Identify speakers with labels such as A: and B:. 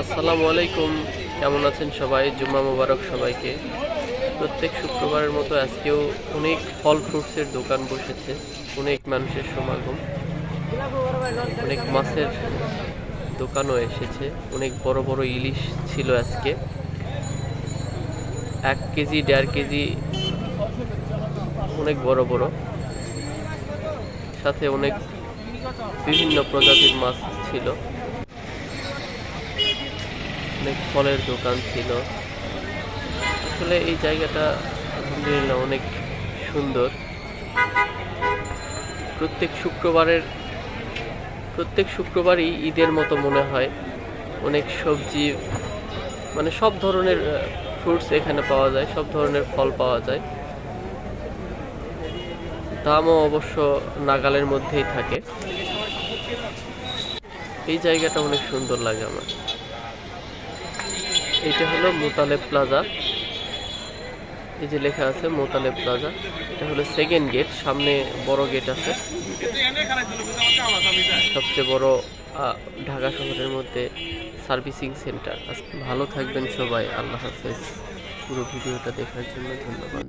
A: আসসালামু আলাইকুম, কেমন আছেন সবাই? জুম্মা মোবারক সবাইকে। প্রত্যেক শুক্রবারের মতো আজকেও অনেক ফল ফ্রুটসের দোকান বসেছে, অনেক মানুষের সমাগম, অনেক মাছের দোকানও এসেছে। অনেক বড় বড় ইলিশ ছিল আজকে, 1 কেজি 1.5 কেজি, অনেক বড় বড়, সাথে অনেক বিভিন্ন প্রজাতির মাছ ছিল। অনেক ফলের দোকান ছিল। আসলে এই জায়গাটা আলহামদুলিল্লাহ অনেক সুন্দর। প্রত্যেক শুক্রবারই ঈদের মতো মনে হয়। অনেক সবজি, মানে সব ধরনের ফ্রুটস এখানে পাওয়া যায়, সব ধরনের ফল পাওয়া যায়। দামও অবশ্য নাগালের মধ্যেই থাকে। এই জায়গাটা অনেক সুন্দর লাগে আমার। এটা হলো মোতালেব প্লাজা। এই যে লেখা আছে মোতালেব প্লাজা, এটা হলো সেকেন্ড গেট। সামনে বড় গেট আছে, সবচেয়ে বড় ঢাকা শহরের মধ্যে সার্ভিসিং সেন্টার। ভালো থাকবেন সবাই, আল্লাহ হাফেজ। পুরো ভিডিওটা দেখার জন্য ধন্যবাদ।